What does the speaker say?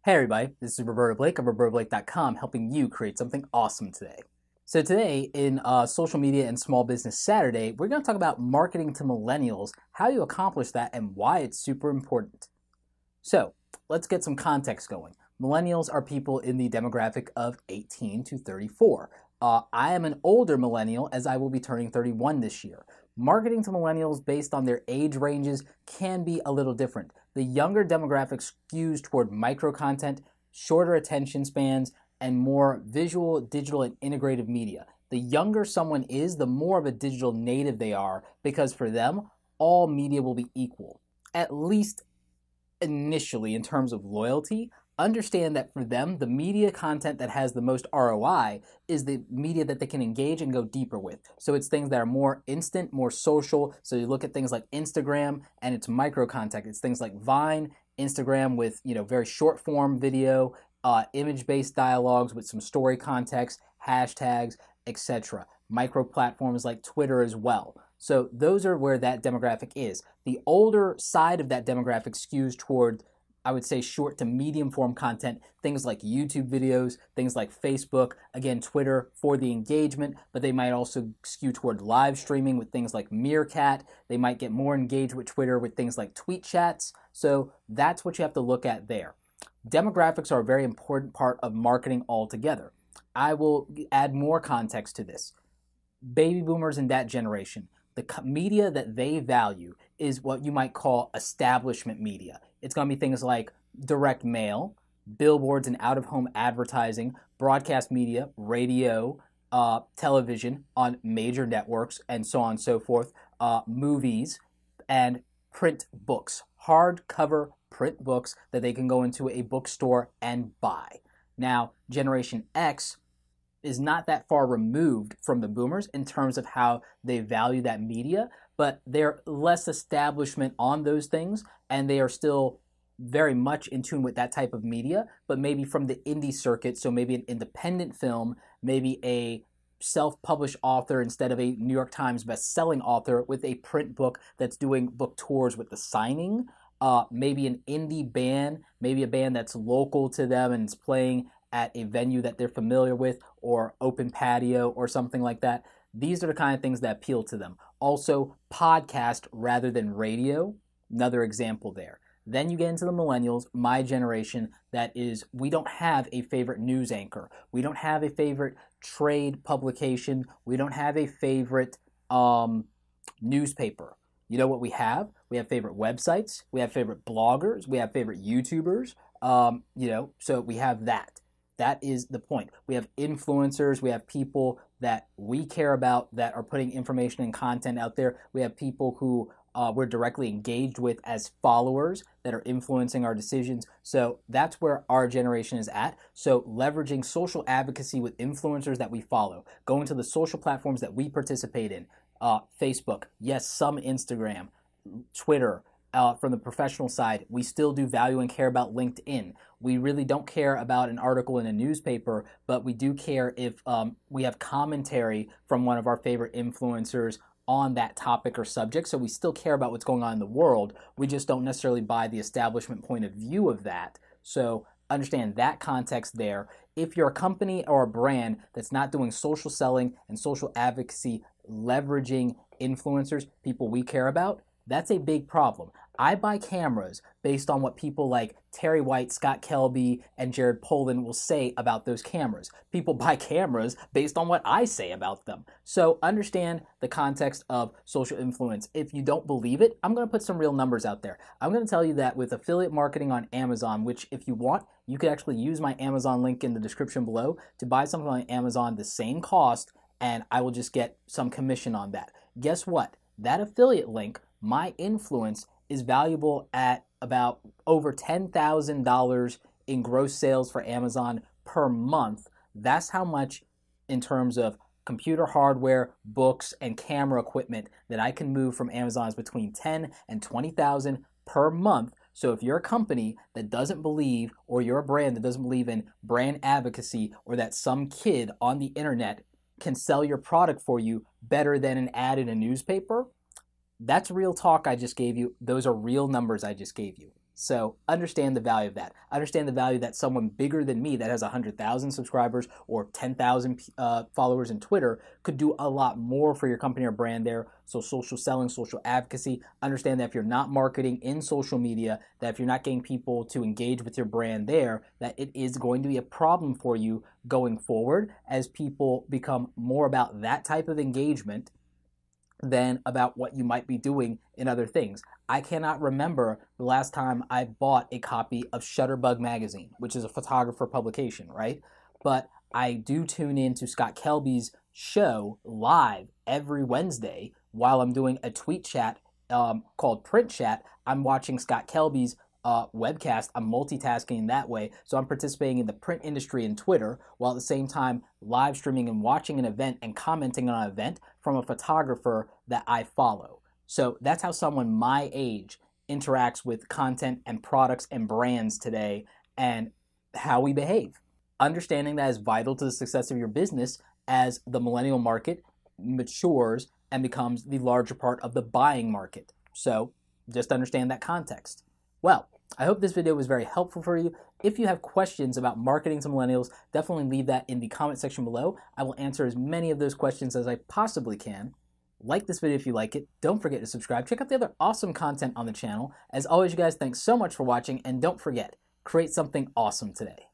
Hey everybody, this is Roberto Blake of robertoblake.com, helping you create something awesome today. So today in Social Media and Small Business Saturday, we're going to talk about marketing to millennials, how you accomplish that, and why it's super important. So let's get some context going. Millennials are people in the demographic of 18 to 34. I am an older millennial as I will be turning 31 this year. Marketing to millennials based on their age ranges can be a little different. The younger demographic skews toward micro content, shorter attention spans, and more visual, digital, and integrative media. The younger someone is, the more of a digital native they are, because for them, all media will be equal. At least initially, in terms of loyalty, understand that for them, the media content that has the most ROI is the media that they can engage and go deeper with. So it's things that are more instant, more social. So you look at things like Instagram and it's micro content. It's things like Vine, Instagram with very short form video, image-based dialogues with some story context, hashtags, etc. Micro platforms like Twitter as well. So those are where that demographic is. The older side of that demographic skews toward, I would say, short to medium form content, things like YouTube videos, things like Facebook, again, Twitter for the engagement, but they might also skew toward live streaming with things like Meerkat. They might get more engaged with Twitter with things like tweet chats. So that's what you have to look at there. Demographics are a very important part of marketing altogether. I will add more context to this. Baby boomers in that generation, the media that they value is what you might call establishment media. It's going to be things like direct mail, billboards and out-of-home advertising, broadcast media, radio, television on major networks, and so on and so forth, movies, and print books, hardcover print books that they can go into a bookstore and buy. Now, Generation X is not that far removed from the boomers in terms of how they value that media, but they're less establishment on those things, and they are still very much in tune with that type of media, but maybe from the indie circuit, so maybe an independent film, maybe a self-published author instead of a New York Times best-selling author with a print book that's doing book tours with the signing, maybe an indie band, maybe a band that's local to them and is playing at a venue that they're familiar with, or open patio or something like that. These are the kind of things that appeal to them. Also, podcast rather than radio, another example there. Then you get into the millennials, my generation, that is, we don't have a favorite news anchor. We don't have a favorite trade publication. We don't have a favorite newspaper. You know what we have? We have favorite websites. We have favorite bloggers. We have favorite YouTubers. So we have that. That is the point. We have influencers. We have people that we care about that are putting information and content out there. We have people who we're directly engaged with as followers that are influencing our decisions. So that's where our generation is at. So leveraging social advocacy with influencers that we follow, going to the social platforms that we participate in, Facebook, yes, some Instagram, Twitter. From the professional side, we still do value and care about LinkedIn. We really don't care about an article in a newspaper, but we do care if we have commentary from one of our favorite influencers on that topic or subject. So we still care about what's going on in the world. We just don't necessarily buy the establishment point of view of that. So understand that context there. If you're a company or a brand that's not doing social selling and social advocacy, leveraging influencers, people we care about, that's a big problem. I buy cameras based on what people like Terry White, Scott Kelby, and Jared Polin will say about those cameras. People buy cameras based on what I say about them. So understand the context of social influence. If you don't believe it, I'm going to put some real numbers out there. I'm going to tell you that with affiliate marketing on Amazon, which if you want, you could actually use my Amazon link in the description below to buy something on Amazon the same cost, and I will just get some commission on that. Guess what? That affiliate link, my influence, is valuable at about over $10,000 in gross sales for Amazon per month. That's how much in terms of computer hardware, books, and camera equipment that I can move from Amazon is between $10,000 and $20,000 per month. So if you're a company that doesn't believe, or you're a brand that doesn't believe in brand advocacy, or that some kid on the internet can sell your product for you better than an ad in a newspaper, that's real talk I just gave you. Those are real numbers I just gave you. So understand the value of that. Understand the value that someone bigger than me that has 100,000 subscribers or 10,000 followers in Twitter could do a lot more for your company or brand there. So social selling, social advocacy, understand that if you're not marketing in social media, that if you're not getting people to engage with your brand there, that it is going to be a problem for you going forward as people become more about that type of engagement than about what you might be doing in other things. I cannot remember the last time I bought a copy of Shutterbug magazine, which is a photographer publication, right? But I do tune in to Scott Kelby's show live every Wednesday while I'm doing a tweet chat called Print Chat. I'm watching Scott Kelby's webcast. I'm multitasking that way. So I'm participating in the print industry and Twitter while at the same time live streaming and watching an event and commenting on an event from a photographer that I follow. So that's how someone my age interacts with content and products and brands today and how we behave. Understanding that is vital to the success of your business as the millennial market matures and becomes the larger part of the buying market. So just understand that context. Well, I hope this video was very helpful for you. If you have questions about marketing to millennials, definitely leave that in the comment section below. I will answer as many of those questions as I possibly can. Like this video if you like it. Don't forget to subscribe. Check out the other awesome content on the channel. As always, you guys, thanks so much for watching, and don't forget, create something awesome today.